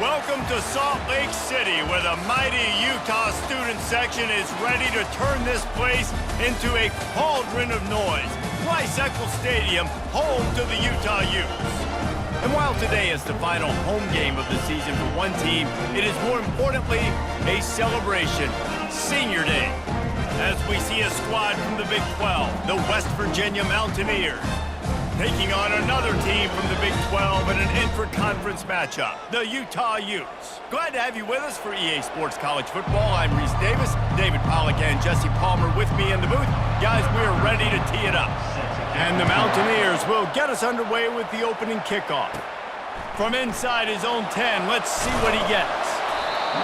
Welcome to Salt Lake City, where the mighty Utah student section is ready to turn this place into a cauldron of noise. Rice-Eccles Stadium, home to the Utah Utes. And while today is the final home game of the season for one team, it is more importantly a celebration, Senior Day, as we see a squad from the Big 12, the West Virginia Mountaineers, taking on another team from the Big 12 in an intra-conference matchup, the Utah Utes. Glad to have you with us for EA Sports College Football. I'm Reese Davis, David Pollack and Jesse Palmer with me in the booth. Guys, we are ready to tee it up. And the Mountaineers will get us underway with the opening kickoff. From inside his own 10, let's see what he gets.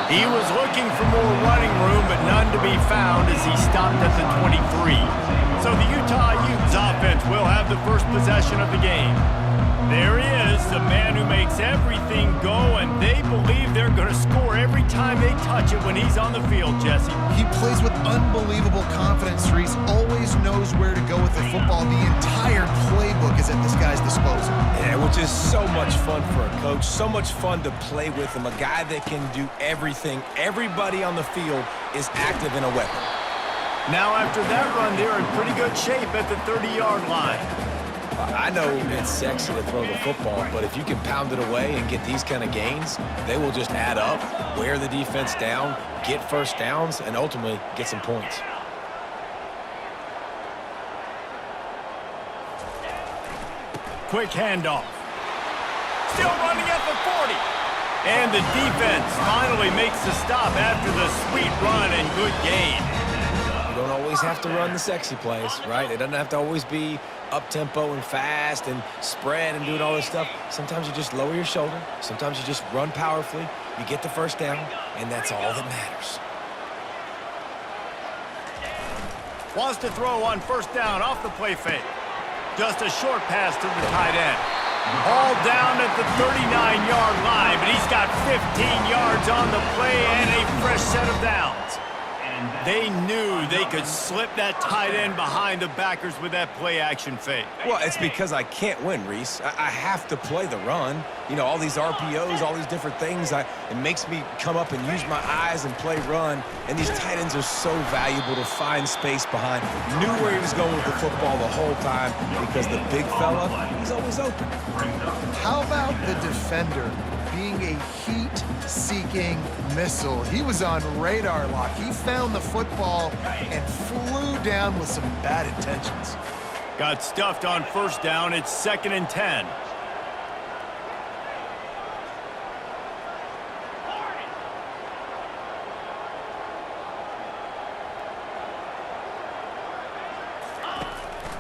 He was looking for more running room, but none to be found as he stopped at the 23. So the Utah Utes offense will have the first possession of the game. There he is, the man who makes everything go, and they believe they're going to score every time they touch it when he's on the field, Jesse. He plays with unbelievable confidence, Reese. Always knows where to go with the football. The entire playbook is at this guy's disposal. Yeah, which is so much fun for a coach. So much fun to play with him. A guy that can do everything. Everybody on the field is active in a weapon. Now after that run, they're in pretty good shape at the 30-yard line. I know it's sexy to throw the football, but if you can pound it away and get these kind of gains, they will just add up, wear the defense down, get first downs, and ultimately get some points. Quick handoff. Still running at the 40. And the defense finally makes the stop after the sweet run and good gain. You don't always have to run the sexy plays, right? It doesn't have to always be up-tempo and fast and spread and doing all this stuff. Sometimes you just lower your shoulder. Sometimes you just run powerfully. You get the first down, and that's all that matters. Wants to throw on first down off the play fake. Just a short pass to the tight end. All down at the 39-yard line, but he's got 15 yards on the play and a fresh set of downs. They knew they could slip that tight end behind the backers with that play-action fake. Well, it's because I can't win, Reese. I have to play the run. You know, all these RPOs, all these different things. It makes me come up and use my eyes and play run. And these tight ends are so valuable to find space behind. Knew where he was going with the football the whole time because the big fella, he's always open. How about the defender being a heat-seeking missile? He was on radar lock. He found the football and flew down with some bad intentions. Got stuffed on first down. It's 2nd and 10.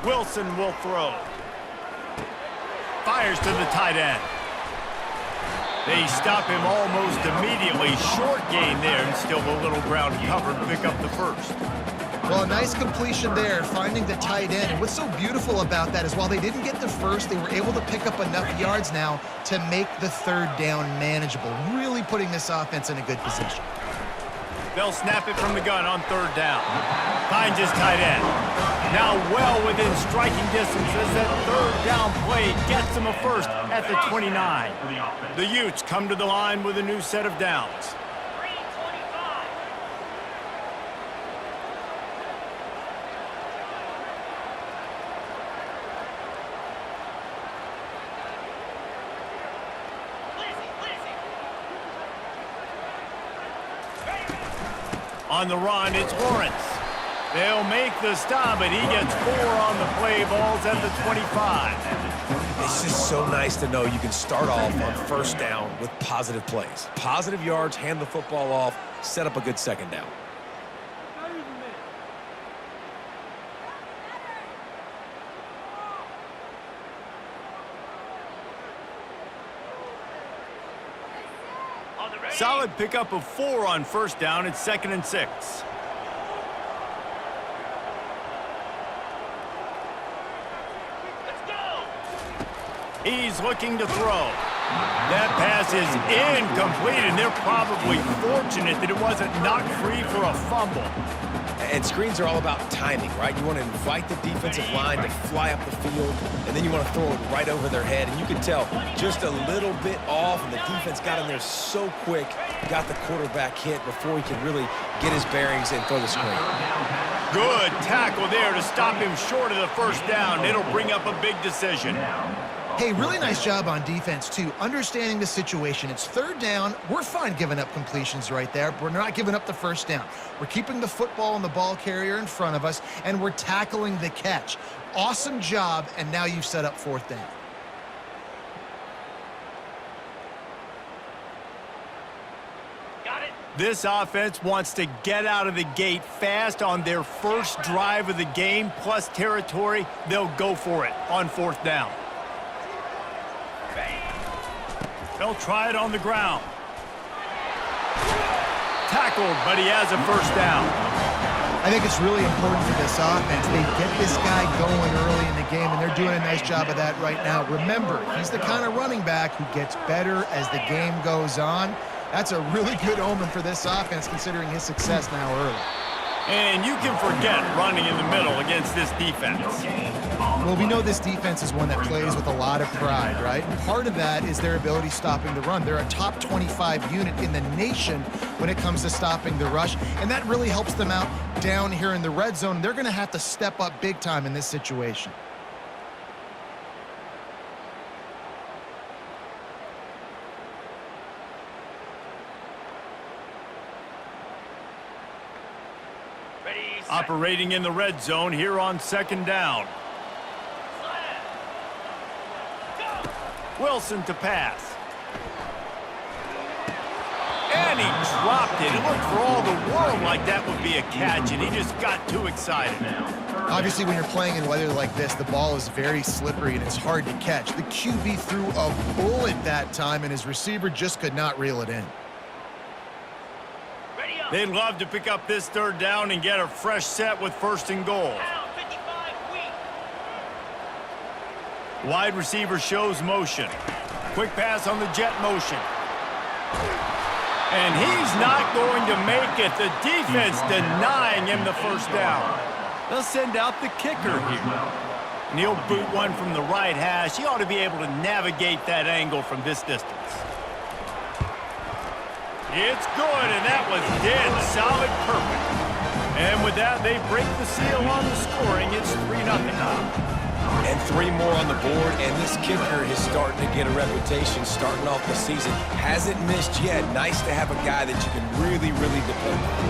Wilson will throw. Fires to the tight end. They stop him almost immediately. Short gain there, and still a little ground cover to pick up the first. Well, a nice completion there, finding the tight end. And what's so beautiful about that is while they didn't get the first, they were able to pick up enough yards now to make the third down manageable, really putting this offense in a good position. They'll snap it from the gun on third down. Finds his tight end. Now well within striking distance as that third down play gets him a first at the 29. The Utes come to the line with a new set of downs. On the run, it's Lawrence. They'll make the stop, and he gets 4 on the play balls at the 25. It's just so nice to know you can start off on first down with positive plays. Positive yards, hand the football off, set up a good second down. Solid pickup of 4 on first down. It's 2nd and 6. He's looking to throw. That pass is incomplete, and they're probably fortunate that it wasn't knocked free for a fumble. And screens are all about timing, right? You want to invite the defensive line to fly up the field, and then you want to throw it right over their head. And you can tell just a little bit off, and the defense got in there so quick, got the quarterback hit before he could really get his bearings and throw the screen. Good tackle there to stop him short of the first down. It'll bring up a big decision. Hey, really nice job on defense, too, understanding the situation. It's third down. We're fine giving up completions right there, but we're not giving up the first down. We're keeping the football and the ball carrier in front of us, and we're tackling the catch. Awesome job, and now you've set up fourth down. This offense wants to get out of the gate fast on their first drive of the game, plus territory. They'll go for it on fourth down. They'll try it on the ground. Tackled, but he has a first down. I think it's really important for this offense. They get this guy going early in the game, and they're doing a nice job of that right now. Remember, he's the kind of running back who gets better as the game goes on. That's a really good omen for this offense, considering his success now early. And you can forget running in the middle against this defense. Well, we know this defense is one that plays with a lot of pride, right? And part of that is their ability stopping the run. They're a top 25 unit in the nation when it comes to stopping the rush, and that really helps them out down here in the red zone. They're going to have to step up big time in this situation. Operating in the red zone here on second down. Wilson to pass. And he dropped it. It looked for all the world like that would be a catch, and he just got too excited. Obviously, when you're playing in weather like this, the ball is very slippery and it's hard to catch. The QB threw a bullet that time, and his receiver just could not reel it in. They'd love to pick up this third down and get a fresh set with first and goal. Wide receiver shows motion. Quick pass on the jet motion. And he's not going to make it. The defense denying him the first down. They'll send out the kicker here. And he'll boot one from the right hash. He ought to be able to navigate that angle from this distance. It's good, and that was dead solid perfect. And with that, they break the seal on the scoring. It's 3-0. And 3 more on the board, and this kicker is starting to get a reputation starting off the season. Hasn't missed yet. Nice to have a guy that you can really, really depend on.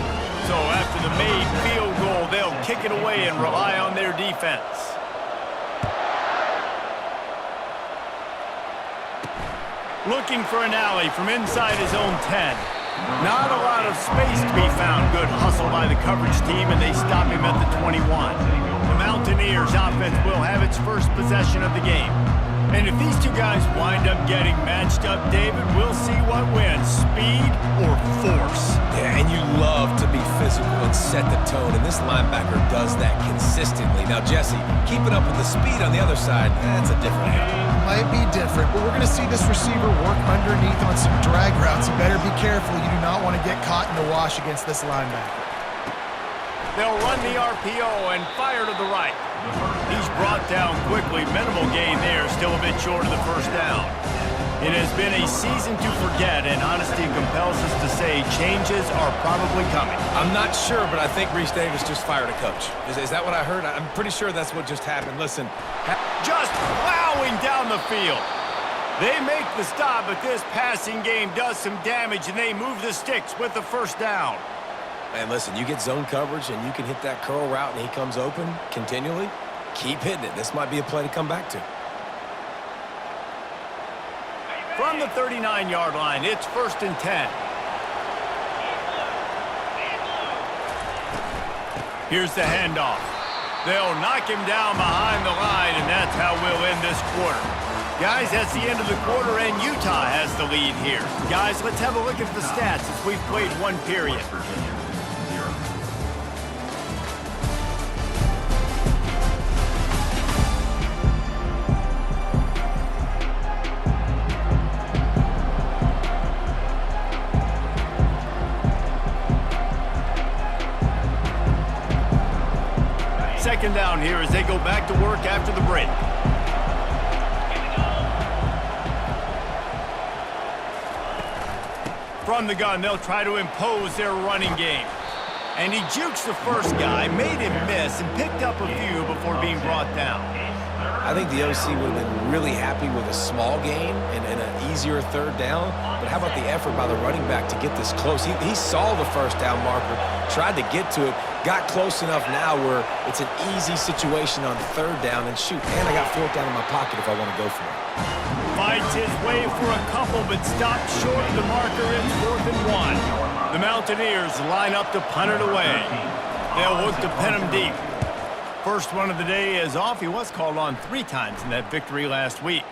So after the made field goal, they'll kick it away and rely on their defense. Looking for an alley from inside his own 10. Not a lot of space to be found. Good hustle by the coverage team, and they stop him at the 21. The Mountaineers offense will have its first possession of the game. And if these two guys wind up getting matched up, David, we'll see what wins, speed or force. Yeah, and you love to be physical and set the tone, and this linebacker does that consistently. Now, Jesse, keeping up with the speed on the other side, that's a different animal. Might be different, but we're going to see this receiver work underneath on some drag routes. You better be careful. You do not want to get caught in the wash against this linebacker. They'll run the RPO and fire to the right. He's brought down quickly. Minimal gain there, still a bit short of the first down. It has been a season to forget, and honesty compels us to say changes are probably coming. I'm not sure, but I think Reese Davis just fired a coach. Is that what I heard? I'm pretty sure that's what just happened. Listen. Just plowing down the field. They make the stop, but this passing game does some damage, and they move the sticks with the first down. And listen, you get zone coverage, and you can hit that curl route, and he comes open continually. Keep hitting it. This might be a play to come back to. From the 39-yard line, it's 1st and 10. Here's the handoff. They'll knock him down behind the line, and that's how we'll end this quarter. Guys, that's the end of the quarter, and Utah has the lead here. Guys, let's have a look at the stats as we've played one period. second down here as they go back to work after the break. From the gun, they'll try to impose their running game. And he jukes the first guy, made him miss, and picked up a few before being brought down. I think the OC would have been really happy with a small gain and an easier third down. But how about the effort by the running back to get this close? He saw the first down marker, tried to get to it, got close enough now where it's an easy situation on third down. And shoot, man, I got fourth down in my pocket if I want to go for it. Fights his way for a couple, but stopped short of the marker. It's 4th and 1. The Mountaineers line up to punt it away. They'll look to pin him deep. First one of the day is off. He was called on 3 times in that victory last week.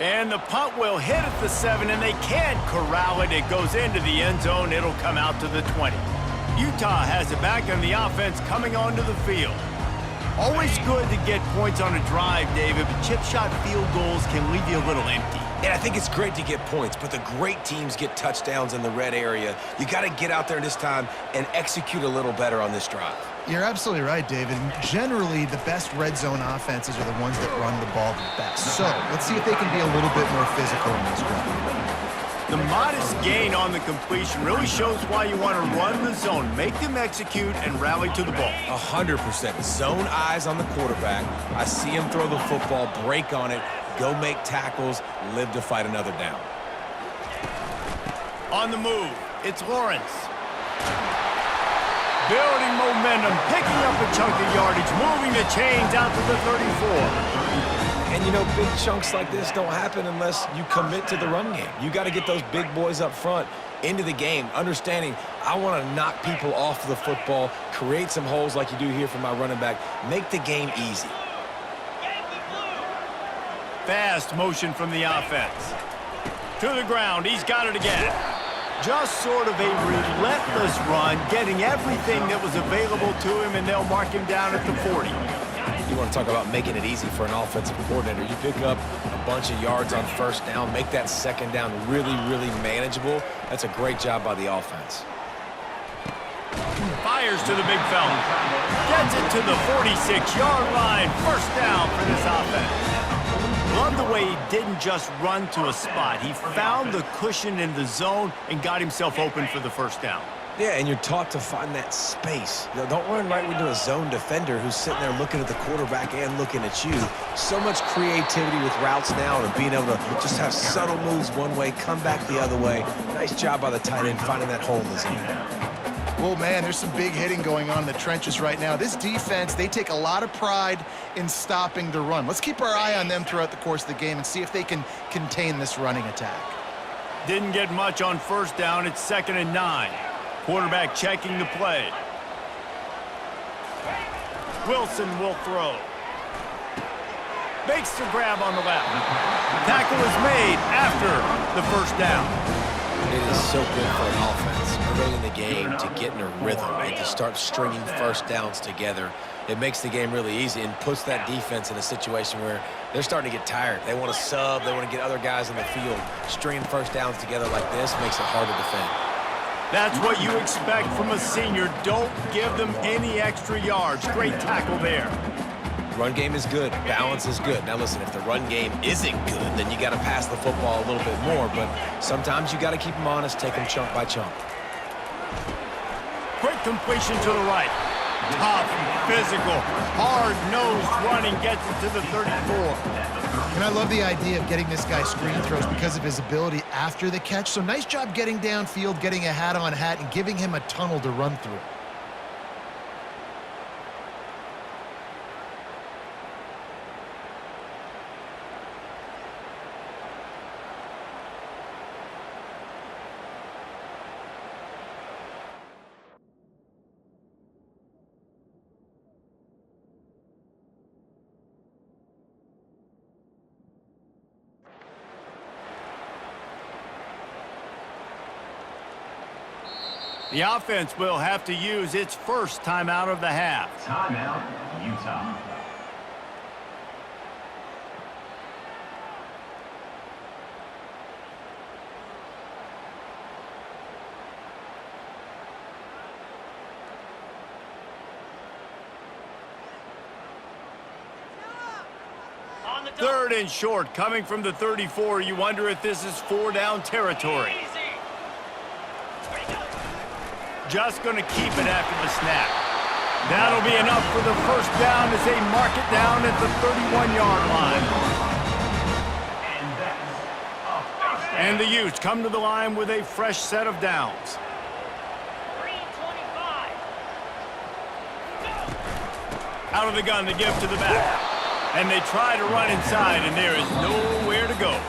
And the punt will hit at the 7, and they can't corral it. It goes into the end zone. It'll come out to the 20. Utah has it back, and the offense coming onto the field. Always good to get points on a drive, David, but chip shot field goals can leave you a little empty. And I think it's great to get points, but the great teams get touchdowns in the red area. You got to get out there this time and execute a little better on this drive. You're absolutely right, David. Generally, the best red zone offenses are the ones that run the ball the best. So let's see if they can be a little bit more physical in this drive. The modest gain on the completion really shows why you want to run the zone, make them execute, and rally to the ball. 100%. Zone eyes on the quarterback. I see him throw the football, break on it, go make tackles, live to fight another down. On the move, it's Lawrence. Building momentum, picking up a chunk of yardage, moving the chains out to the 34. And, you know, big chunks like this don't happen unless you commit to the run game. You got to get those big boys up front into the game, understanding I want to knock people off the football, create some holes like you do here for my running back, make the game easy. Fast motion from the offense. To the ground, he's got it again. Just sort of a relentless run, getting everything that was available to him, and they'll mark him down at the 40. You want to talk about making it easy for an offensive coordinator. You pick up a bunch of yards on first down, make that second down really, really manageable. That's a great job by the offense. Fires to the big fella. Gets it to the 46-yard line. First down for this offense. Love the way he didn't just run to a spot. He found the cushion in the zone and got himself open for the first down. Yeah, and you're taught to find that space. You know, don't run right into a zone defender who's sitting there looking at the quarterback and looking at you. So much creativity with routes now and being able to just have subtle moves one way, come back the other way. Nice job by the tight end finding that hole in the zone. Well, man, there's some big hitting going on in the trenches right now. This defense, they take a lot of pride in stopping the run. Let's keep our eye on them throughout the course of the game and see if they can contain this running attack. Didn't get much on first down. It's 2nd and 9. Quarterback checking the play. Wilson will throw. Makes the grab on the left. Tackle is made after the first down. It is so good for an offense early in the game to get in a rhythm and to start stringing first downs together. It makes the game really easy and puts that defense in a situation where they're starting to get tired. They want to sub. They want to get other guys in the field. Stringing first downs together like this makes it hard to defend. That's what you expect from a senior. Don't give them any extra yards. Great tackle there. Run game is good. Balance is good. Now listen, if the run game isn't good, then you got to pass the football a little bit more. But sometimes you got to keep them honest, take them chunk by chunk. Quick completion to the right. Tough, physical, hard-nosed running gets it to the 34. And I love the idea of getting this guy screen throws because of his ability after the catch. So nice job getting downfield, getting a hat-on-hat, and giving him a tunnel to run through. The offense will have to use its first timeout of the half. Timeout, Utah. Third and short, coming from the 34. You wonder if this is 4-down territory. Just going to keep it after the snap. That'll be enough for the first down as they mark it down at the 31-yard line. And the Utes come to the line with a fresh set of downs. Out of the gun, they give to the back. And they try to run inside, and there is nowhere to go.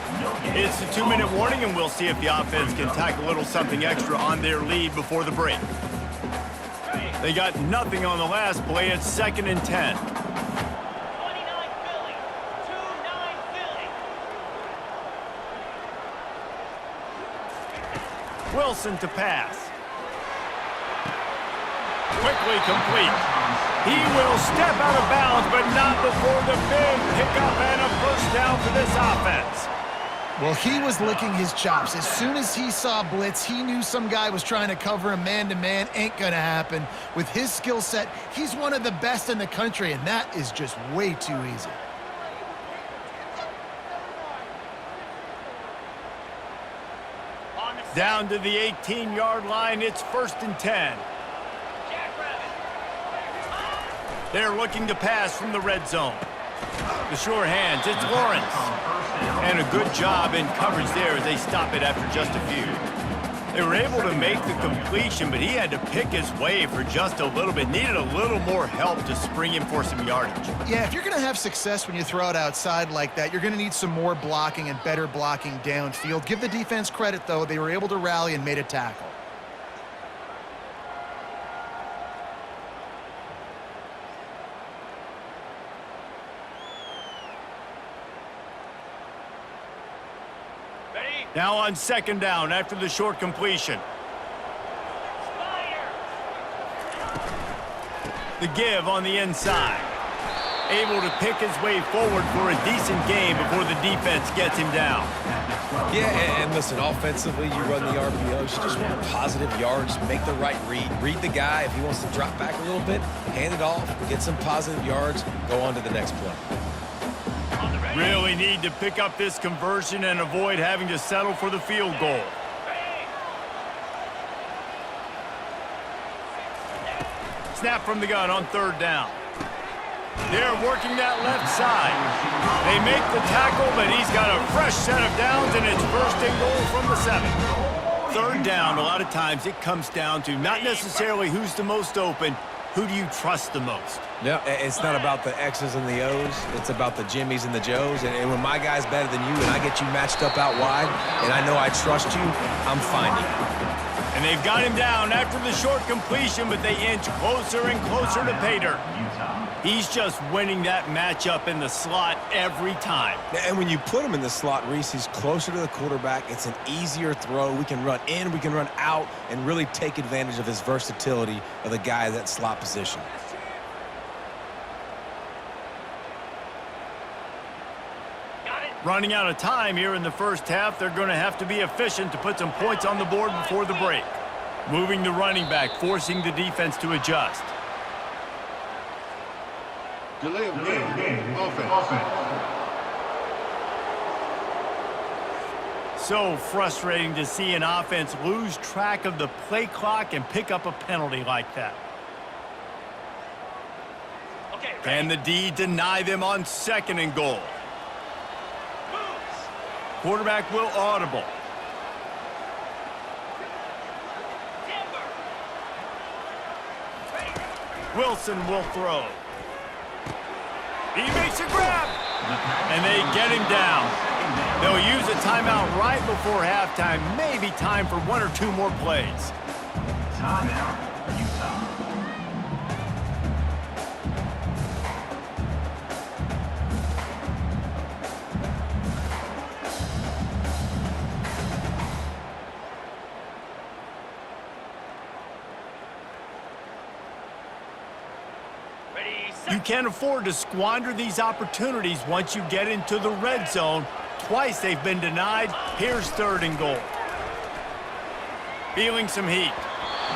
It's a 2-minute warning, and we'll see if the offense can tack a little something extra on their lead before the break. They got nothing on the last play. It's 2nd and 10. Wilson to pass. Quickly complete. He will step out of bounds, but not before the big pickup and a first down for this offense. Well, he was licking his chops. As soon as he saw blitz, he knew some guy was trying to cover him man-to-man. Ain't gonna happen. With his skill set, he's one of the best in the country, and that is just way too easy. Down to the 18-yard line, it's 1st and 10. They're looking to pass from the red zone. The sure hands, it's Lawrence. And a good job in coverage there as they stop it after just a few. They were able to make the completion, but he had to pick his way for just a little bit. Needed a little more help to spring him for some yardage. Yeah, if you're going to have success when you throw it outside like that, you're going to need some more blocking and better blocking downfield. Give the defense credit, though. They were able to rally and made a tackle. Now on 2nd down after the short completion. The give on the inside. Able to pick his way forward for a decent gain before the defense gets him down. Yeah, and listen, offensively, you run the RPOs. You just want positive yards, make the right read. Read the guy. If he wants to drop back a little bit, hand it off, get some positive yards, go on to the next play. Really need to pick up this conversion and avoid having to settle for the field goal. Snap from the gun on 3rd down. They're working that left side. They make the tackle, but he's got a fresh set of downs, and it's 1st and goal from the 7. 3rd down, a lot of times it comes down to not necessarily who's the most open, who do you trust the most? No, it's not about the X's and the O's. It's about the Jimmys and the Joes. And when my guy's better than you and I get you matched up out wide and I know I trust you, I'm finding you. And they've got him down after the short completion, but they inch closer and closer to pay dirt. He's just winning that matchup in the slot every time. And when you put him in the slot, Reese, he's closer to the quarterback. It's an easier throw. We can run in, we can run out, and really take advantage of his versatility of the guy in that slot position. Running out of time here in the first half, they're going to have to be efficient to put some points on the board before the break. Moving the running back, forcing the defense to adjust. Delay of game. Offense. So frustrating to see an offense lose track of the play clock and pick up a penalty like that. Can the D deny them on 2nd and goal? Quarterback will audible. Wilson will throw. He makes a grab. And they get him down. They'll use a timeout right before halftime. Maybe time for 1 or 2 more plays. Timeout, Utah. You can't afford to squander these opportunities once you get into the red zone. Twice they've been denied. Here's 3rd and goal. Feeling some heat.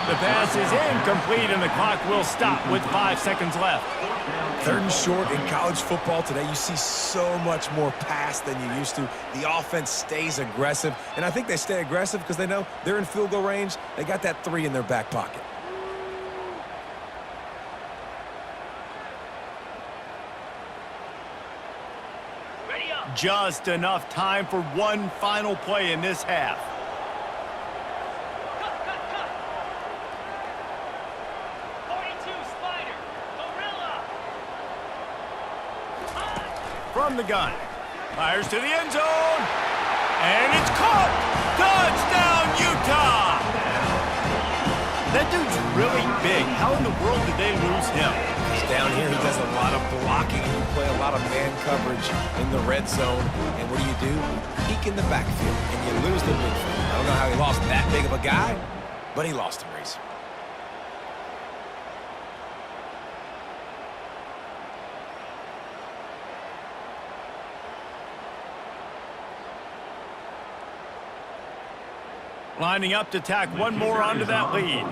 The pass is incomplete, and the clock will stop with 5 seconds left. 3rd and short in college football today. You see so much more pass than you used to. The offense stays aggressive, and I think they stay aggressive because they know they're in field goal range. They got that 3 in their back pocket. Just enough time for one final play in this half. From the gun. Fires to the end zone. And it's caught. Touchdown, Utah. That dude's really big. How in the world did they lose him? He's down here. He does a lot of blocking. You play a lot of man coverage in the red zone. And what do? Peek in the backfield, and you lose the midfield. I don't know how he lost that big of a guy, but he lost him, Reese. Lining up to tack one more onto that lead.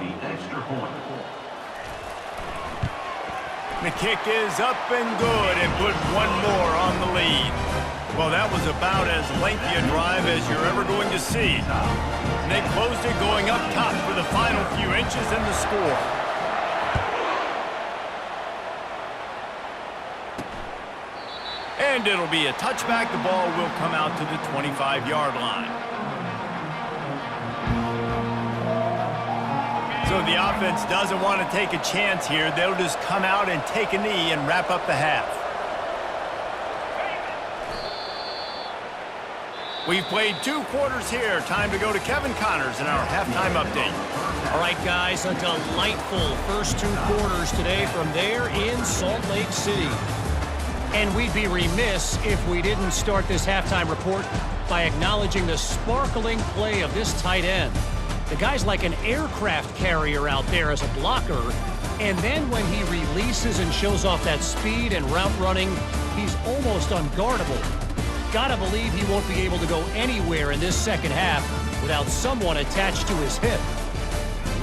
The kick is up and good and put one more on the lead. Well, that was about as lengthy a drive as you're ever going to see. And they closed it going up top for the final few inches in the score. And it'll be a touchback. The ball will come out to the 25-yard line. So the offense doesn't want to take a chance here. They'll just come out and take a knee and wrap up the half. We've played 2 quarters here. Time to go to Kevin Connors in our halftime update. All right, guys, a delightful first 2 quarters today from there in Salt Lake City. And we'd be remiss if we didn't start this halftime report by acknowledging the sparkling play of this tight end. The guy's like an aircraft carrier out there as a blocker, and then when he releases and shows off that speed and route running, he's almost unguardable. Gotta believe he won't be able to go anywhere in this second half without someone attached to his hip.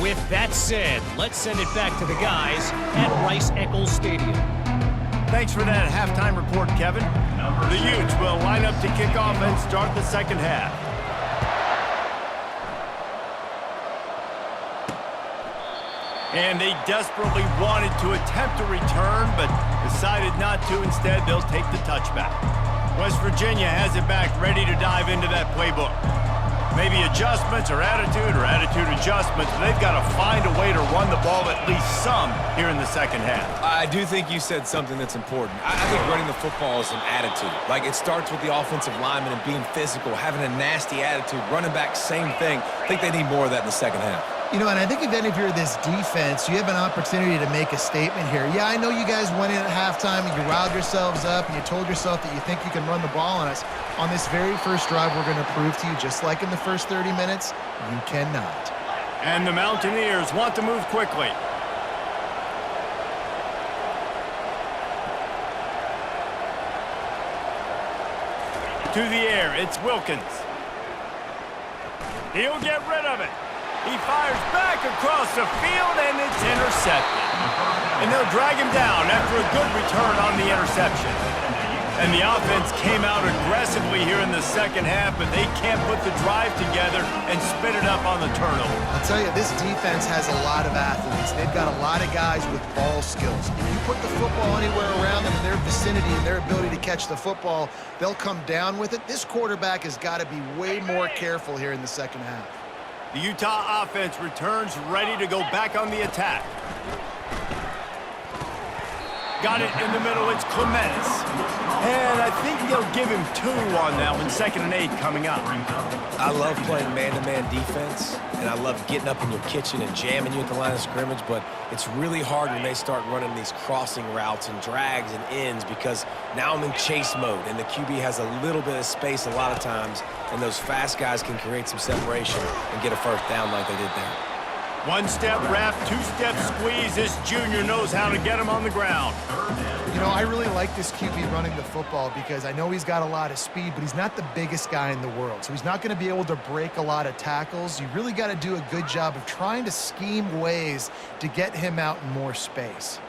With that said, let's send it back to the guys at Rice-Eccles Stadium. Thanks for that halftime report, Kevin. The Utes will line up to kick off and start the second half. And they desperately wanted to attempt a return, but decided not to. Instead, they'll take the touchback. West Virginia has it back, ready to dive into that playbook. Maybe adjustments or attitude adjustments, but they've got to find a way to run the ball at least some here in the second half. I do think you said something that's important. I think running the football is an attitude. Like, it starts with the offensive lineman and being physical, having a nasty attitude. Running back, same thing. I think they need more of that in the second half. You know, and I think if any of you are this defense, you have an opportunity to make a statement here. Yeah, I know you guys went in at halftime and you riled yourselves up and you told yourself that you think you can run the ball on us. On this very first drive, we're going to prove to you, just like in the first 30 minutes, you cannot. And the Mountaineers want to move quickly. To the air, it's Wilkins. He'll get rid of it. He fires back across the field, and it's intercepted. And they'll drag him down after a good return on the interception. And the offense came out aggressively here in the second half, but they can't put the drive together and spit it up on the turnover. I'll tell you, this defense has a lot of athletes. They've got a lot of guys with ball skills. If you put the football anywhere around them in their vicinity and their ability to catch the football, they'll come down with it. This quarterback has got to be way more careful here in the second half. The Utah offense returns ready to go back on the attack. Got it in the middle, it's Clements. And I think they'll give him 2 on that one, 2nd and 8 coming up. I love playing man-to-man defense, and I love getting up in your kitchen and jamming you at the line of scrimmage, but it's really hard when they start running these crossing routes and drags and ends because now I'm in chase mode, and the QB has a little bit of space a lot of times, and those fast guys can create some separation and get a first down like they did there. One-step wrap, two-step squeeze. This junior knows how to get him on the ground. You know, I really like this QB running the football because I know he's got a lot of speed, but he's not the biggest guy in the world. So he's not going to be able to break a lot of tackles. You really got to do a good job of trying to scheme ways to get him out in more space.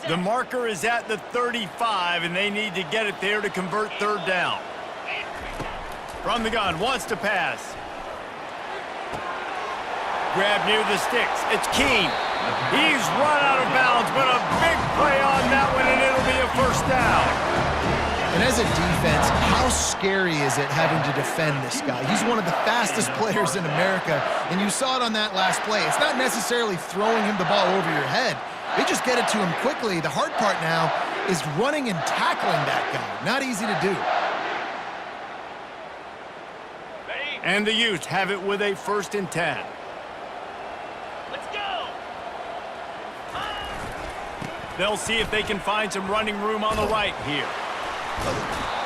The marker is at the 35, and they need to get it there to convert third down. From the gun, wants to pass. Grab near the sticks. It's Keene. He's run out of bounds, but a big play on that one, and it'll be a first down. And as a defense, how scary is it having to defend this guy? He's one of the fastest players in America, and you saw it on that last play. It's not necessarily throwing him the ball over your head. They just get it to him quickly. The hard part now is running and tackling that guy. Not easy to do. And the Utes have it with a 1st and 10. Let's go! They'll see if they can find some running room on the right here.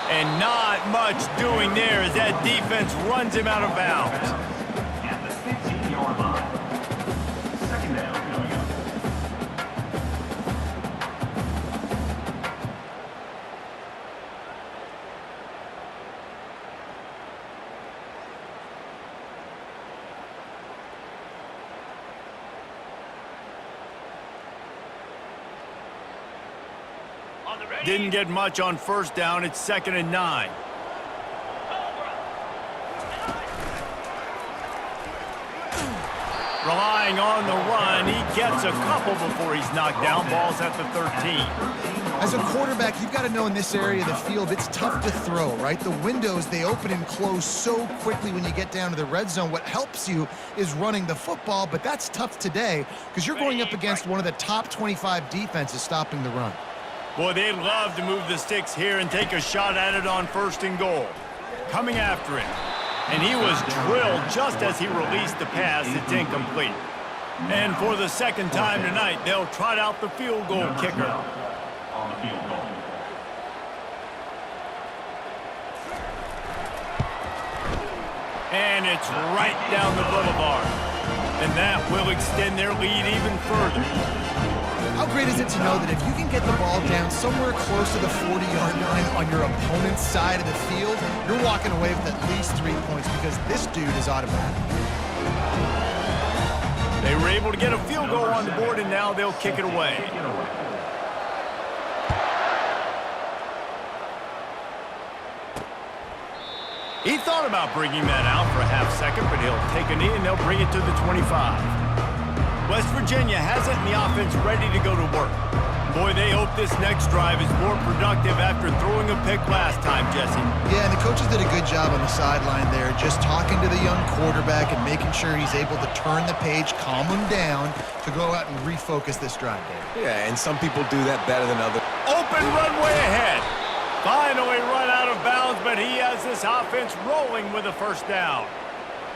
And not much doing there as that defense runs him out of bounds. At the 15-yard line. Second down coming up. Didn't get much on 1st down. It's 2nd and 9. Relying on the run. He gets a couple before he's knocked down. Ball's at the 13. As a quarterback, you've got to know in this area of the field, it's tough to throw, right? The windows, they open and close so quickly when you get down to the red zone. What helps you is running the football, but that's tough today because you're going up against one of the top 25 defenses stopping the run. Boy, they'd love to move the sticks here and take a shot at it on 1st and goal. Coming after it. And he was drilled just as he released the pass. It's incomplete. And for the 2nd time tonight, they'll trot out the field goal kicker. On the field goal. And it's right down the boulevard. And that will extend their lead even further. How great is it to know that if you can get the ball down somewhere close to the 40-yard line on your opponent's side of the field, you're walking away with at least 3 points because this dude is automatic. They were able to get a field goal on the board, and now they'll kick it away. He thought about bringing that out for a half-second, but he'll take a knee, and they'll bring it to the 25. West Virginia has it in the offense ready to go to work. Boy, they hope this next drive is more productive after throwing a pick last time, Jesse. Yeah, and the coaches did a good job on the sideline there, just talking to the young quarterback and making sure he's able to turn the page, calm him down to go out and refocus this drive there. Yeah, and some people do that better than others. Open runway ahead. Finally run out of bounds, but he has this offense rolling with a 1st down.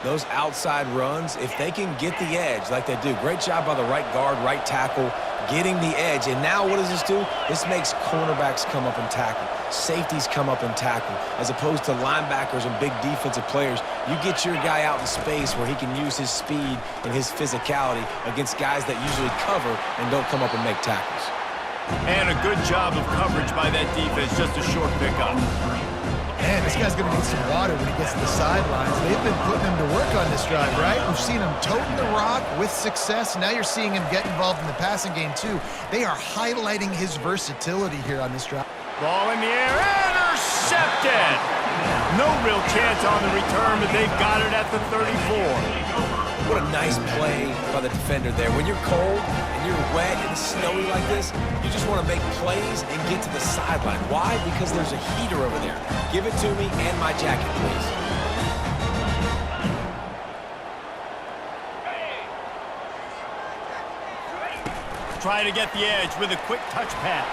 Those outside runs, if they can get the edge like they do, great job by the right guard, right tackle, getting the edge. And now what does this do? This makes cornerbacks come up and tackle. Safeties come up and tackle. As opposed to linebackers and big defensive players, you get your guy out in space where he can use his speed and his physicality against guys that usually cover and don't come up and make tackles. And a good job of coverage by that defense, just a short pickup. Man, this guy's going to need some water when he gets to the sidelines. They've been putting him to work on this drive, right? We've seen him toting the rock with success. Now you're seeing him get involved in the passing game, too. They are highlighting his versatility here on this drive. Ball in the air, intercepted! No real chance on the return, but they've got it at the 34. What a nice play by the defender there. When you're cold and you're wet and it's snowy like this, you just want to make plays and get to the sideline. Why? Because there's a heater over there. Give it to me and my jacket, please. Try to get the edge with a quick touch pass.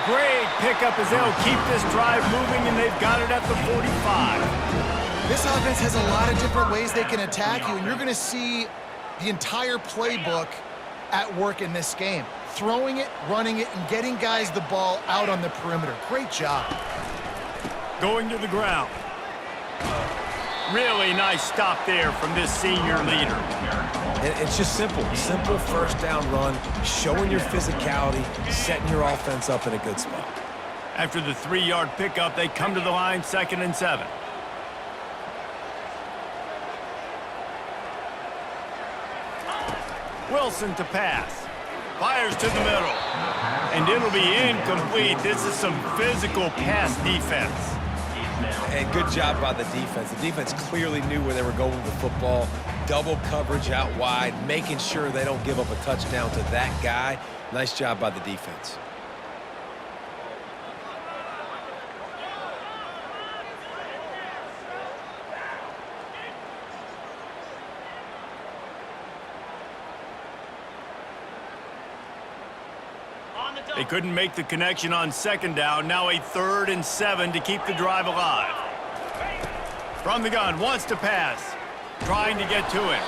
Great pickup as they'll keep this drive moving, and they've got it at the 45. This offense has a lot of different ways they can attack you, and you're going to see the entire playbook at work in this game. throwing it, running it, and getting guys the ball out on the perimeter. Great job. Going to the ground. Really nice stop there from this senior leader. It's just simple first down run, showing your physicality, setting your offense up in a good spot. After the 3-yard pickup, they come to the line, 2nd and 7. Wilson to pass. Fires to the middle. And it'll be incomplete. This is some physical pass defense. And good job by the defense. The defense clearly knew where they were going with the football. Double coverage out wide, making sure they don't give up a touchdown to that guy. Nice job by the defense. They couldn't make the connection on 2nd down. Now a 3rd and 7 to keep the drive alive. From the gun, wants to pass. Trying to get to him.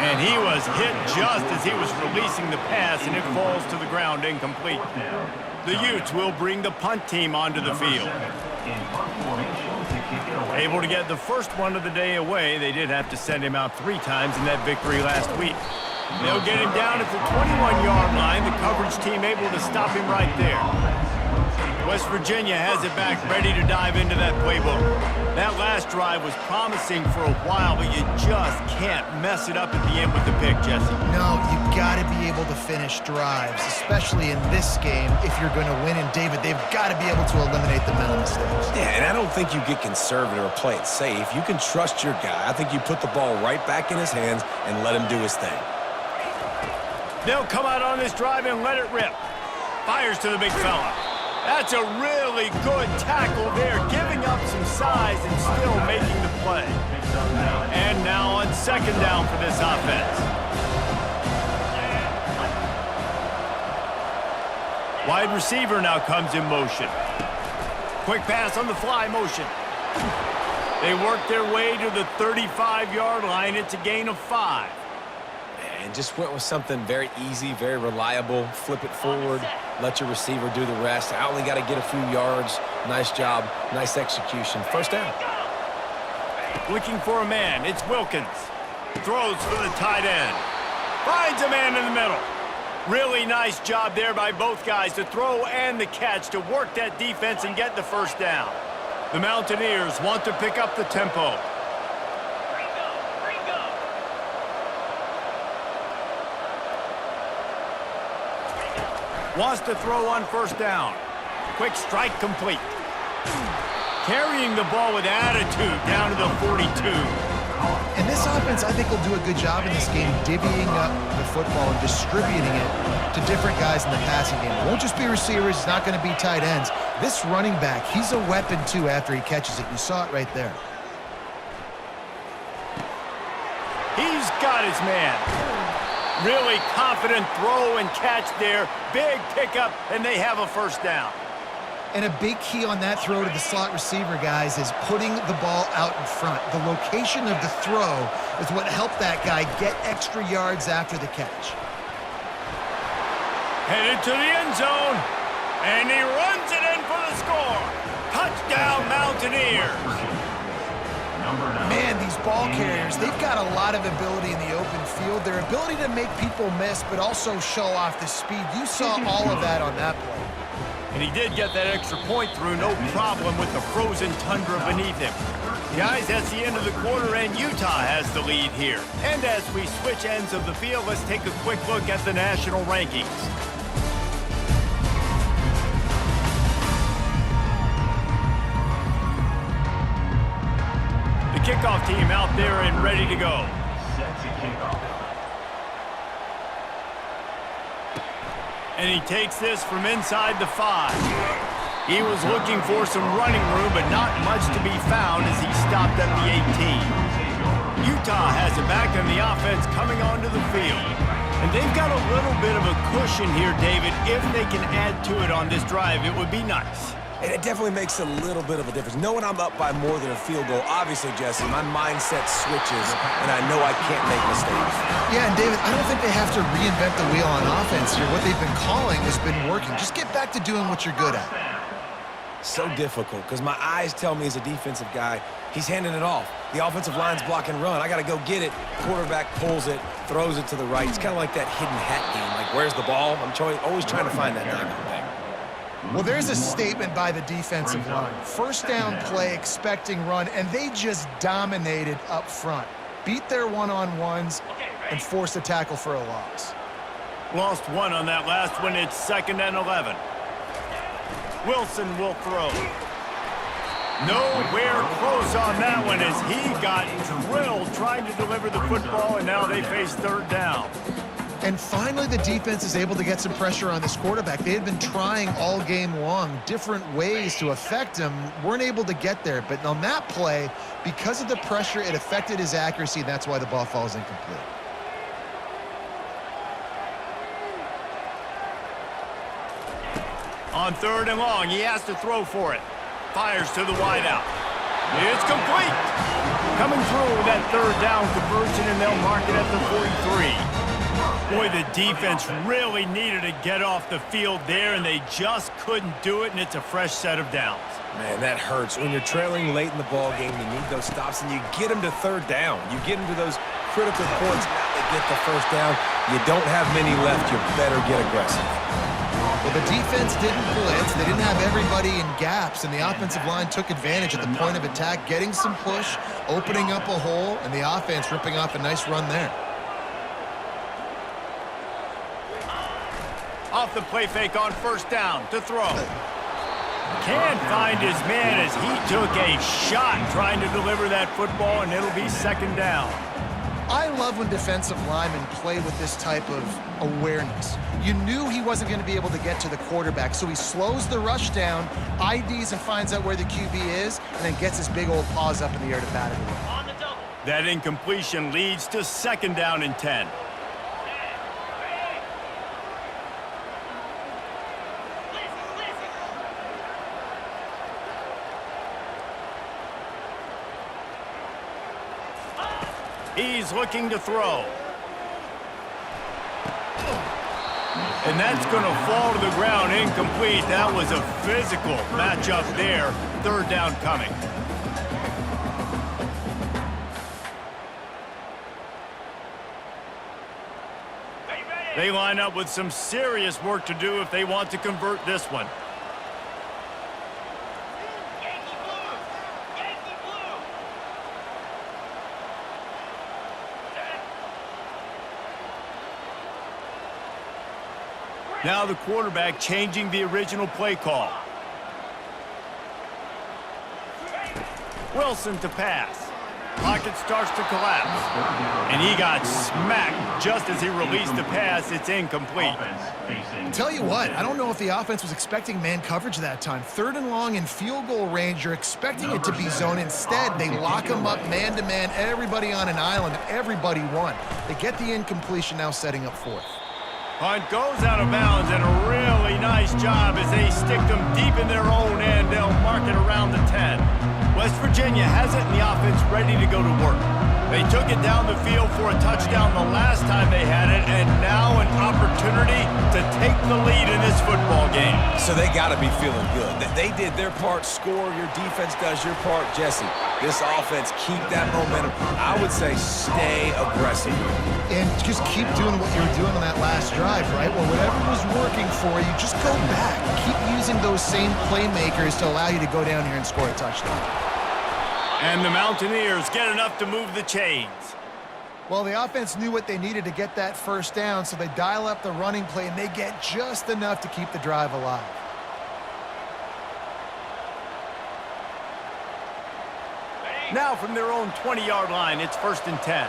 And he was hit just as he was releasing the pass, and it falls to the ground incomplete. The Utes will bring the punt team onto the field. Able to get the first one of the day away. They did have to send him out 3 times in that victory last week. They'll get him down at the 21-yard line. The coverage team able to stop him right there. West Virginia has it back, ready to dive into that playbook. That last drive was promising for a while, but you just can't mess it up at the end with the pick, Jesse. No, you've got to be able to finish drives, especially in this game if you're going to win. And, David, they've got to be able to eliminate the mental mistakes. Yeah, and I don't think you get conservative or play it safe. You can trust your guy. I think you put the ball right back in his hands and let him do his thing. They'll come out on this drive and let it rip. Fires to the big fella. That's a really good tackle there, giving up some size and still making the play. And now on 2nd down for this offense. Wide receiver now comes in motion. Quick pass on the fly motion. They work their way to the 35-yard line. It's a gain of 5. And just went with something very easy, very reliable. Flip it forward, let your receiver do the rest. I only got to get a few yards. Nice job, nice execution. First down. Looking for a man, it's Wilkins. Throws for the tight end. Finds a man in the middle. Really nice job there by both guys to throw and the catch to work that defense and get the first down. The Mountaineers want to pick up the tempo. Wants to throw on 1st down. Quick strike complete. Carrying the ball with attitude down to the 42. And this offense, I think, will do a good job in this game divvying up the football and distributing it to different guys in the passing game. It won't just be receivers. It's not going to be tight ends. This running back, he's a weapon, too, after he catches it. You saw it right there. He's got his man. Really confident throw and catch there. Big pickup, and they have a 1st down. And a big key on that throw to the slot receiver, guys, is putting the ball out in front. The location of the throw is what helped that guy get extra yards after the catch. Headed to the end zone, and he runs it in for the score. Touchdown, Mountaineers. Man, these ball carriers, they've got a lot of ability in the open field. Their ability to make people miss, but also show off the speed. You saw all of that on that play. And he did get that extra point through, no problem with the frozen tundra beneath him. Guys, that's the end of the quarter, and Utah has the lead here. And as we switch ends of the field, let's take a quick look at the national rankings. The kickoff team out there and ready to go. Set to kickoff. And he takes this from inside the 5. He was looking for some running room, but not much to be found as he stopped at the 18. Utah has it back on the offense coming onto the field. And they've got a little bit of a cushion here, David. If they can add to it on this drive, it would be nice. And it definitely makes a little bit of a difference. Knowing I'm up by more than a field goal, obviously, Jesse, my mindset switches, and I know I can't make mistakes. Yeah, and David, I don't think they have to reinvent the wheel on offense here. What they've been calling has been working. Just get back to doing what you're good at. So difficult, because my eyes tell me as a defensive guy, he's handing it off. The offensive line's block and run. I got to go get it. Quarterback pulls it, throws it to the right. It's kind of like that hidden hat game. Like, where's the ball? I'm always trying to find that diamond thing. Well, there's a statement by the defensive line. First down play, expecting run, and they just dominated up front. Beat their one-on-ones and forced a tackle for a loss. Lost one on that last one. It's 2nd and 11. Wilson will throw. Nowhere close on that one as he got drilled trying to deliver the football, and now they face 3rd down. And finally, the defense is able to get some pressure on this quarterback. They had been trying all game long different ways to affect him, weren't able to get there. But on that play, because of the pressure, it affected his accuracy. That's why the ball falls incomplete. On 3rd and long, he has to throw for it. Fires to the wideout. It's complete. Coming through that 3rd down conversion, and they'll mark it at the 43. Boy, the defense really needed to get off the field there, and they just couldn't do it, and it's a fresh set of downs. Man, that hurts. When you're trailing late in the ball game, you need those stops, and you get them to 3rd down. You get them to those critical points, now they get the 1st down. You don't have many left. You better get aggressive. Well, the defense didn't blitz. They didn't have everybody in gaps, and the offensive line took advantage at the point of attack, getting some push, opening up a hole, and the offense ripping off a nice run there. Off the play fake on 1st down to throw. Can't find his man as he took a shot trying to deliver that football, and it'll be 2nd down. I love when defensive linemen play with this type of awareness. You knew he wasn't going to be able to get to the quarterback, so he slows the rush down, IDs and finds out where the QB is, and then gets his big old paws up in the air to bat it away. On the double. That incompletion leads to 2nd down and 10. He's looking to throw. And that's going to fall to the ground incomplete. That was a physical matchup there. 3rd down coming. They line up with some serious work to do if they want to convert this one. Yankee blue. Yankee blue. Now the quarterback changing the original play call. Wilson to pass. Pocket starts to collapse. And he got smacked just as he released the pass. It's incomplete. Tell you what, I don't know if the offense was expecting man coverage that time. 3rd and long in field goal range, you're expecting it to be zone. Instead, they lock him up man-to-man, everybody on an island, and everybody won. They get the incompletion, now setting up 4th. Punt goes out of bounds, and a really nice job as they stick them deep in their own end. They'll mark it around the 10. West Virginia has it, and the offense ready to go to work. They took it down the field for a touchdown the last time they had it, and now an opportunity to take the lead in this football game. So they got to be feeling good. They did their part, score. Your defense does your part, Jesse. This offense, keep that momentum. I would say stay aggressive. And just keep doing what you were doing on that last drive, right? Well, whatever was working for you, just go back. Keep using those same playmakers to allow you to go down here and score a touchdown. And the Mountaineers get enough to move the chains. Well, the offense knew what they needed to get that 1st down, so they dial up the running play, and they get just enough to keep the drive alive. Now from their own 20-yard line, it's 1st and 10.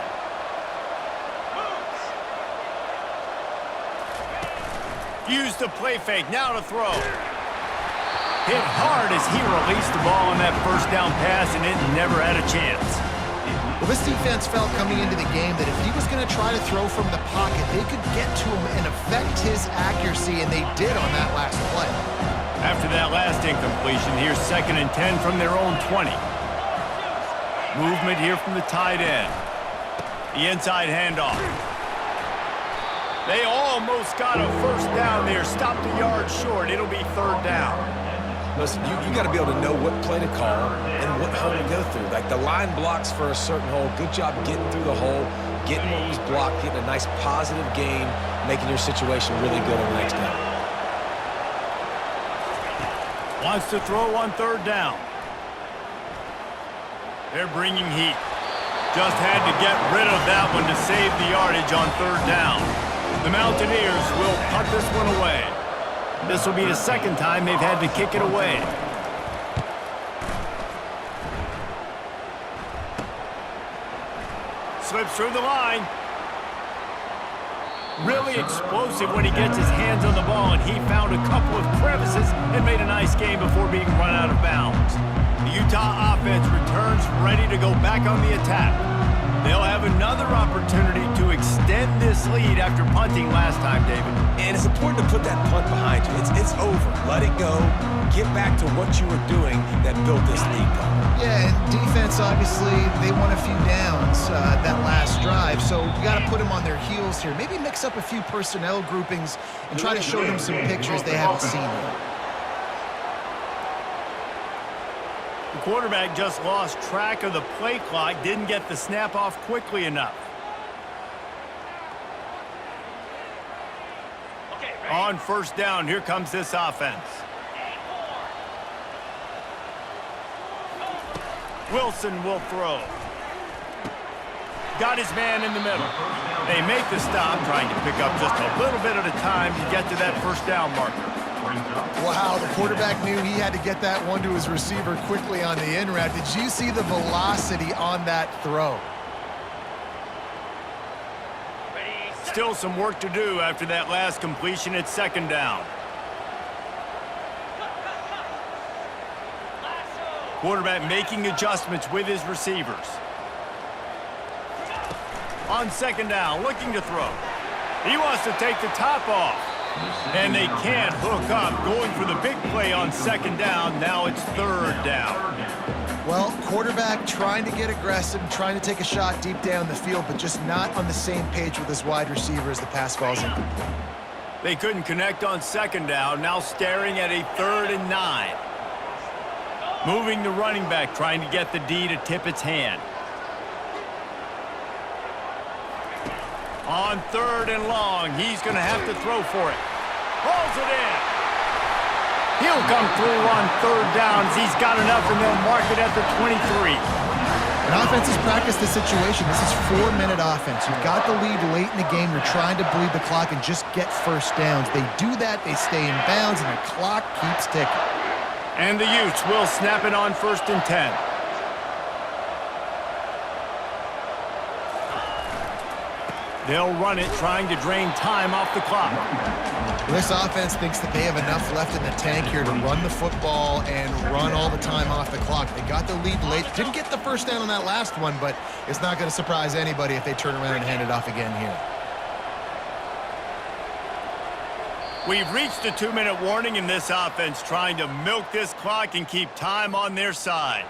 Use the play fake, now to throw. Hit hard as he released the ball on that 1st down pass, and it never had a chance. Well, this defense felt coming into the game that if he was going to try to throw from the pocket, they could get to him and affect his accuracy, and they did on that last play. After that last incompletion, here's 2nd and 10 from their own 20. Movement here from the tight end. The inside handoff. They almost got a first down there. Stopped a yard short. It'll be 3rd down. Listen, you got to be able to know what play to call and what hole to go through. Like the line blocks for a certain hole. Good job getting through the hole, getting what was blocked, getting a nice positive gain, making your situation really good on the next down. Wants to throw on 3rd down. They're bringing heat. Just had to get rid of that one to save the yardage on 3rd down. The Mountaineers will punt this one away. This will be the 2nd time they've had to kick it away. Slips through the line. Really explosive when he gets his hands on the ball, and he found a couple of crevices and made a nice game before being run out of bounds. The Utah offense returns ready to go back on the attack. They'll have another opportunity to extend this lead after punting last time, David. And it's important to put that punt behind you. It's over. Let it go. Get back to what you were doing that built this lead. Yeah, and defense, obviously, they won a few downs that last drive, so you got to put them on their heels here. Maybe mix up a few personnel groupings and try to show them some pictures they haven't seen yet. The quarterback just lost track of the play clock, didn't get the snap off quickly enough. On 1st down, here comes this offense. Wilson will throw. Got his man in the middle. They make the stop, trying to pick up just a little bit at a time to get to that 1st down marker. Wow, the quarterback knew he had to get that one to his receiver quickly on the in route. Did you see the velocity on that throw? Still some work to do after that last completion at 2nd down. Quarterback making adjustments with his receivers. On 2nd down, looking to throw. He wants to take the top off. And they can't hook up. Going for the big play on 2nd down. Now it's 3rd down. Well, quarterback trying to get aggressive, trying to take a shot deep down the field, but just not on the same page with his wide receiver as the pass falls incomplete. They couldn't connect on 2nd down. Now staring at a 3rd and 9. Moving the running back, trying to get the D to tip its hand. On 3rd and long, he's going to have to throw for it. Hauls it in. He'll come through on 3rd downs. He's got enough, and they'll mark it at the 23. An offense has practiced the situation. This is 4-minute offense. You've got the lead late in the game. You're trying to bleed the clock and just get 1st downs. They do that, they stay in bounds, and the clock keeps ticking. And the Utes will snap it on 1st and 10. They'll run it, trying to drain time off the clock. This offense thinks that they have enough left in the tank here to run the football and run all the time off the clock. They got the lead late. Didn't get the 1st down on that last one, but it's not going to surprise anybody if they turn around and hand it off again here. We've reached a 2-minute warning in this offense, trying to milk this clock and keep time on their side.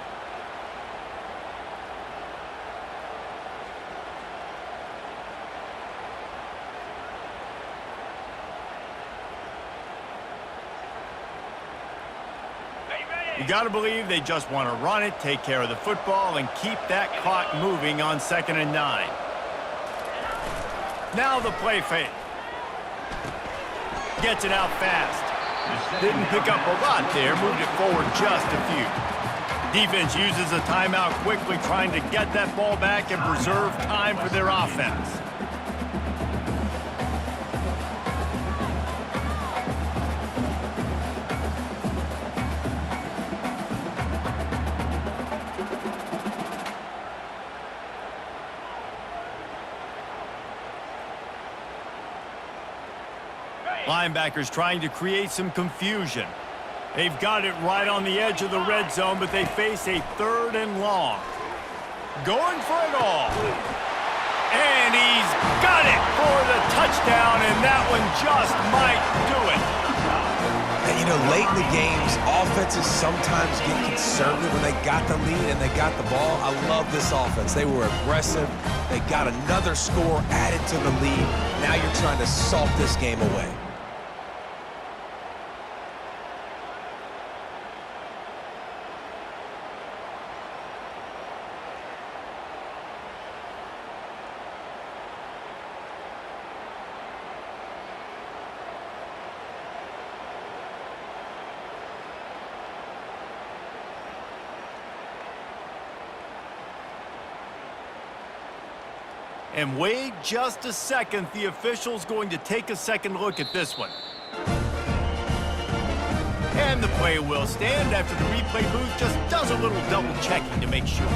You got to believe they just want to run it, take care of the football, and keep that clock moving on 2nd and 9. Now the play fake. Gets it out fast. Didn't pick up a lot there, moved it forward just a few. Defense uses a timeout quickly, trying to get that ball back and preserve time for their offense. Linebackers trying to create some confusion. They've got it right on the edge of the red zone, but they face a 3rd and long. Going for it all. And he's got it for the touchdown, and that one just might do it. And, you know, late in the games, offenses sometimes get conservative when they got the lead and they got the ball. I love this offense. They were aggressive. They got another score added to the lead. Now you're trying to salt this game away. And wait just a second. The official's going to take a second look at this one. And the play will stand after the replay booth just does a little double checking to make sure.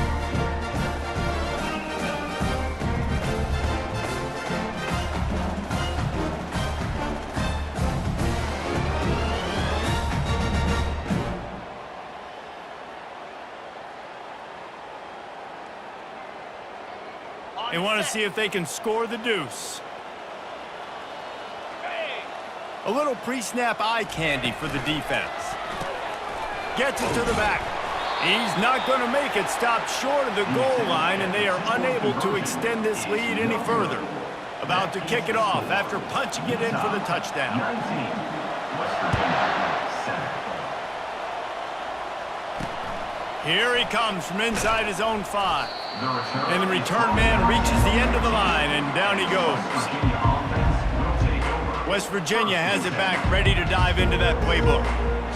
They want to see if they can score the deuce. A little pre-snap eye candy for the defense. Gets it to the back. He's not going to make it. Stopped short of the goal line, and they are unable to extend this lead any further. About to kick it off after punching it in for the touchdown. 19, West Virginia, center. Here he comes from inside his own 5. And the return man reaches the end of the line, and down he goes. West Virginia has it back, ready to dive into that playbook.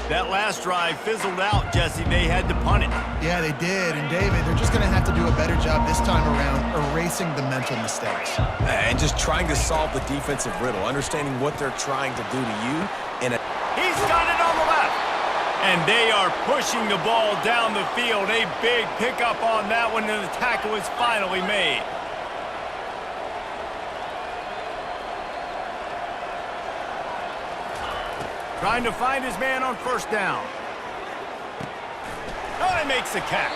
That last drive fizzled out, Jesse. They had to punt it. Yeah, they did. And, David, they're just going to have to do a better job this time around erasing the mental mistakes. And just trying to solve the defensive riddle, understanding what they're trying to do to you. He's got it on the left. And they are pushing the ball down the field. A big pickup on that one, and the tackle is finally made. Trying to find his man on first down. Oh, he makes the catch.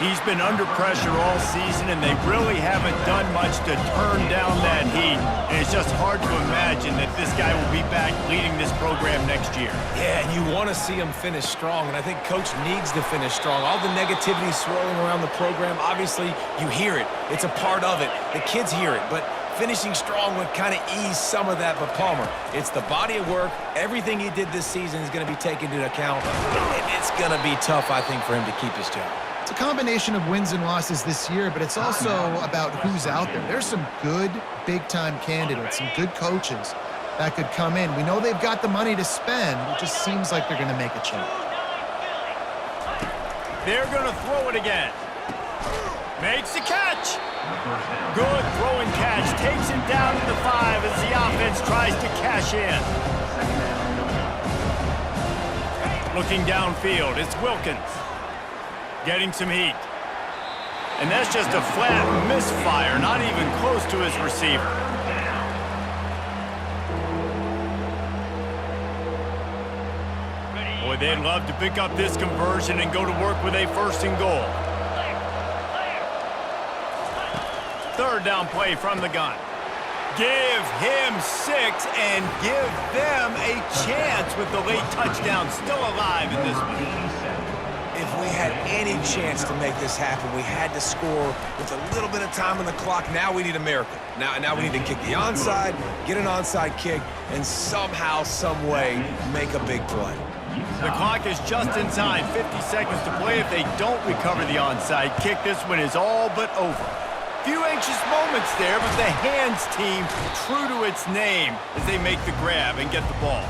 He's been under pressure all season, and they really haven't done much to turn down that heat. And it's just hard to imagine that this guy will be back leading this program next year. Yeah, and you want to see him finish strong, and I think Coach needs to finish strong. All the negativity swirling around the program, obviously you hear it. It's a part of it. The kids hear it, but finishing strong would kind of ease some of that. But Palmer, it's the body of work. Everything he did this season is going to be taken into account, and it's going to be tough, I think, for him to keep his job. It's a combination of wins and losses this year, but it's also about who's out there. There's some good big-time candidates, some good coaches that could come in. We know they've got the money to spend. It just seems like they're going to make a change. They're going to throw it again. Makes the catch. Good throwing catch. Takes it down to the 5 as the offense tries to cash in. Looking downfield, it's Wilkins. Getting some heat. And that's just a flat misfire, not even close to his receiver. Boy, they'd love to pick up this conversion and go to work with a 1st and goal. 3rd down play from the gun. Give him 6 and give them a chance with the late touchdown still alive in this one. If we had any chance to make this happen, we had to score with a little bit of time on the clock. Now we need a miracle. Now we need to kick the onside, get an onside kick, and somehow, some way, make a big play. The clock is just inside 50 seconds to play. If they don't recover the onside kick, this one is all but over. Few anxious moments there, but the hands team true to its name as they make the grab and get the ball.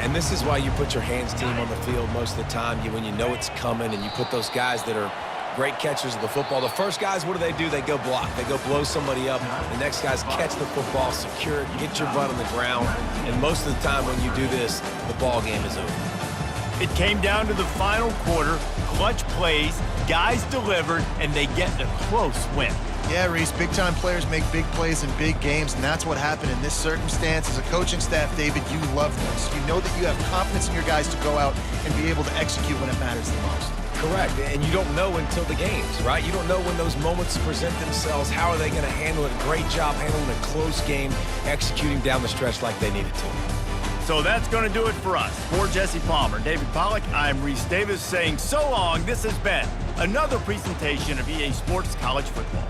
And this is why you put your hands team on the field most of the time, when you know it's coming, and you put those guys that are great catchers of the football. The first guys, what do? They go block. They go blow somebody up. The next guys catch the football, secure it, get your butt on the ground. And most of the time when you do this, the ball game is over. It came down to the final quarter, clutch plays, guys delivered, and they get a close win. Yeah, Reese, big-time players make big plays in big games, and that's what happened in this circumstance. As a coaching staff, David, you love this. You know that you have confidence in your guys to go out and be able to execute when it matters the most. Correct, and you don't know until the games, right? You don't know when those moments present themselves. How are they going to handle it? Great job handling a close game, executing down the stretch like they needed to. So that's going to do it for us. For Jesse Palmer, David Pollack, I'm Reese Davis saying so long. This has been another presentation of EA Sports College Football.